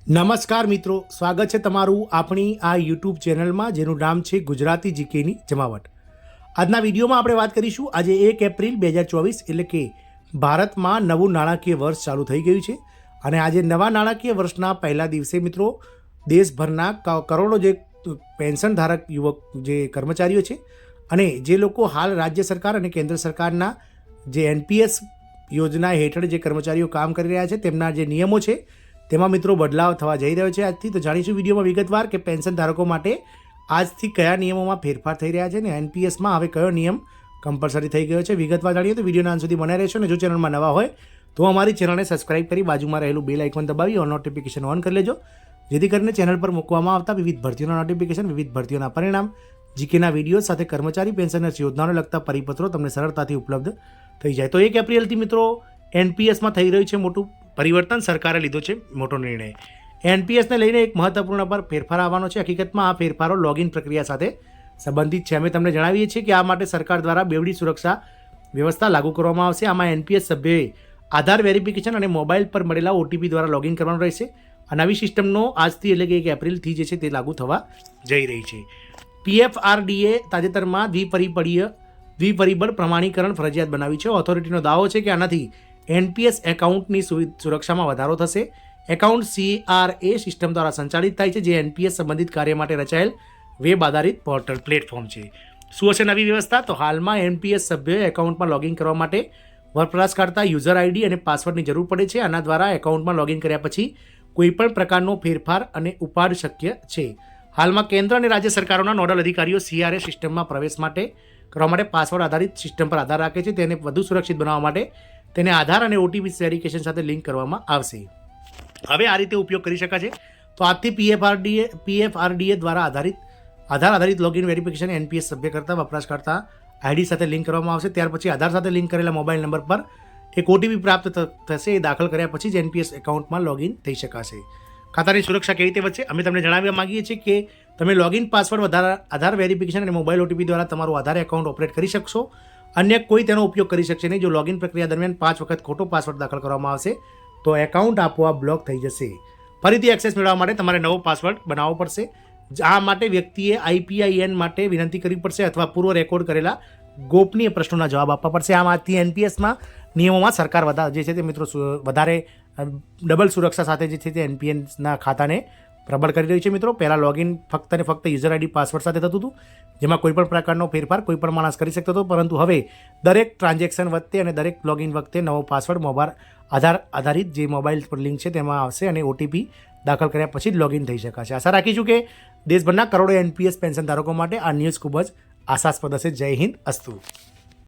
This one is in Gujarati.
નમસ્કાર મિત્રો, સ્વાગત છે તમારું આપણી આ યુટ્યુબ ચેનલમાં જેનું નામ છે ગુજરાતી જીકેની જમાવટ। આજના વિડીયોમાં આપણે વાત કરીશું આજે 1 એપ્રિલ 2024 એટલે કે ભારતમાં નવું નાણાકીય વર્ષ ચાલુ થઈ ગયું છે અને આજે નવા નાણાકીય વર્ષના પહેલા દિવસે મિત્રો દેશભરના કરોડો જે પેન્શન ધારક યુવક જે કર્મચારીઓ છે અને જે લોકો હાલ રાજ્ય સરકાર અને કેન્દ્ર સરકારના જે એનપીએસ યોજના હેઠળ જે કર્મચારીઓ કામ કરી રહ્યા છે તેમના જે નિયમો છે તેમાં મિત્રો બદલાવ થવા જઈ રહ્યો છે આજથી। તો જાણીશું વિડીયોમાં વિગતવાર કે પેન્શન ધારકો માટે આજથી કયા નિયમોમાં ફેરફાર થઈ રહ્યા છે અને એનપીએસમાં હવે કયો નિયમ કમ્પલસરી થઈ ગયો છે। વિગતવાર જાણીએ તો વિડીયોના અંત સુધી બનાવી રહેશો અને જો ચેનલમાં નવા હોય તો અમારી ચેનલને સબસ્ક્રાઇબ કરી બાજુમાં રહેલું બેલ આઇકોન દબાવી ઓન નોટિફિકેશન ઓન કરી લેજો, જેથી કરીને ચેનલ પર મૂકવામાં આવતા વિવિધ ભરતીઓના નોટિફિકેશન, વિવિધ ભરતીઓના પરિણામ, જીકેના વિડીયો સાથે કર્મચારી પેન્શનર્સ યોજનાઓને લગતા પરિપત્રો તમને સરળતાથી ઉપલબ્ધ થઈ જાય। તો 1 એપ્રિલથી મિત્રો એનપીએસમાં થઈ રહ્યું છે મોટું પરિવર્તન, સરકારે લીધો છે મોટો નિર્ણય। એનપીએસને લઈને એક મહત્વપૂર્ણ પર ફેરફાર આવવાનો છે। હકીકતમાં આ ફેરફારો લોગિન પ્રક્રિયા સાથે સંબંધિત છે। અમે તમને જણાવીએ છીએ કે આ માટે સરકાર દ્વારા બેવડી સુરક્ષા વ્યવસ્થા લાગુ કરવામાં આવશે। આમાં એનપીએસ સભ્યોએ આધાર વેરિફિકેશન અને મોબાઈલ પર મળેલા ઓટીપી દ્વારા લોગિન કરવાનું રહેશે। આ નવી સિસ્ટમનો આજથી એટલે કે 1 એપ્રિલથી જે છે તે લાગુ થવા જઈ રહી છે। પીએફઆરડીએ તાજેતરમાં દ્વિપરિબળ પ્રમાણીકરણ ફરજિયાત બનાવી છે। ઓથોરિટીનો દાવો છે કે આનાથી એનપીએસ એકાઉન્ટની સુરક્ષામાં વધારો થશે। એકાઉન્ટ CRA સિસ્ટમ દ્વારા સંચાલિત થાય છે, જે એનપીએસ સંબંધિત કાર્ય માટે રચાયેલ વેબ આધારિત પોર્ટલ પ્લેટફોર્મ છે। શું હશે નવી વ્યવસ્થા? તો હાલમાં એનપીએસ સભ્યોએ એકાઉન્ટમાં લોગિન કરવા માટે વપરાશકર્તા યુઝર આઈડી અને પાસવર્ડની જરૂર પડે છે। આના દ્વારા એકાઉન્ટમાં લોગિન કર્યા પછી કોઈપણ પ્રકારનો ફેરફાર અને ઉપાડ શક્ય છે। હાલમાં કેન્દ્ર અને રાજ્ય સરકારોના નોડલ અધિકારીઓ CRA સિસ્ટમમાં પ્રવેશ કરવા માટે પાસવર્ડ આધારિત સિસ્ટમ પર આધાર રાખે છે। તેને વધુ સુરક્ષિત બનાવવા માટે તેને આધાર અને ઓટીપી વેરિફિકેશન સાથે લિંક કરવામાં આવશે। હવે આ રીતે ઉપયોગ કરી શકાશે। તો આજથી પીએફઆરડીએ દ્વારા આધાર આધારિત લોગિન વેરિફિકેશન એનપીએસ સભ્ય કરતા વપરાશકર્તા આઈડી સાથે લિંક કરવામાં આવશે। ત્યાર પછી આધાર સાથે લિંક કરેલા મોબાઈલ નંબર પર એક ઓટીપી પ્રાપ્ત થશે। એ દાખલ કર્યા પછી જ એનપીએસ એકાઉન્ટમાં લોગિન થઈ શકાશે। ખાતાની સુરક્ષા કેવી રીતે વધશે? અમે તમને જણાવવા માંગીએ છીએ કે તમે લોગિન પાસવર્ડ આધાર વેરિફિકેશન અને મોબાઈલ ઓટીપી દ્વારા તમારું આધાર એકાઉન્ટ ઓપરેટ કરી શકશો। અન્ય કોઈ તેનો ઉપયોગ કરી શકશે નહીં। જો લોગિન પ્રક્રિયા દરમિયાન 5 વખત ખોટો પાસવર્ડ દાખલ કરવામાં આવશે તો એકાઉન્ટ આપોઆપ બ્લોક થઈ જશે। ફરીથી એક્સેસ મેળવવા માટે તમારે નવો પાસવર્ડ બનાવવો પડશે। આ માટે વ્યક્તિએ IPIN માટે વિનંતી કરવી પડશે અથવા પૂર્વ રેકોર્ડ કરેલા ગોપનીય પ્રશ્નોના જવાબ આપવા પડશે। આમાંથી એનપીએસમાં નિયમોમાં સરકાર જે છે તે મિત્રો વધારે ડબલ સુરક્ષા સાથે જે છે તે એનપીએસના ખાતાને પ્રબળ કરી રહ્યું છે। મિત્રો પહેલાં લોગિન ફક્ત ને ફક્ત યુઝર આઈડી પાસવર્ડ સાથે થતું હતું, જેમાં કોઈપણ પ્રકારનો ફેરફાર કોઈપણ માણસ કરી શકતો હતો, પરંતુ હવે દરેક ટ્રાન્ઝેક્શન વખતે અને દરેક લોગિન વખતે નવો પાસવર્ડ આધાર આધારિત જે મોબાઈલ પર લિંક છે તેમાં આવશે અને ઓટીપી દાખલ કર્યા પછી જ લોગિન થઈ શકાશે। આશા રાખીશું કે દેશભરના કરોડો એનપીએસ પેન્શન ધારકો માટે આ ન્યૂઝ ખૂબ જ આશાસ્પદ હશે। જય હિન્દ, અસ્તુ।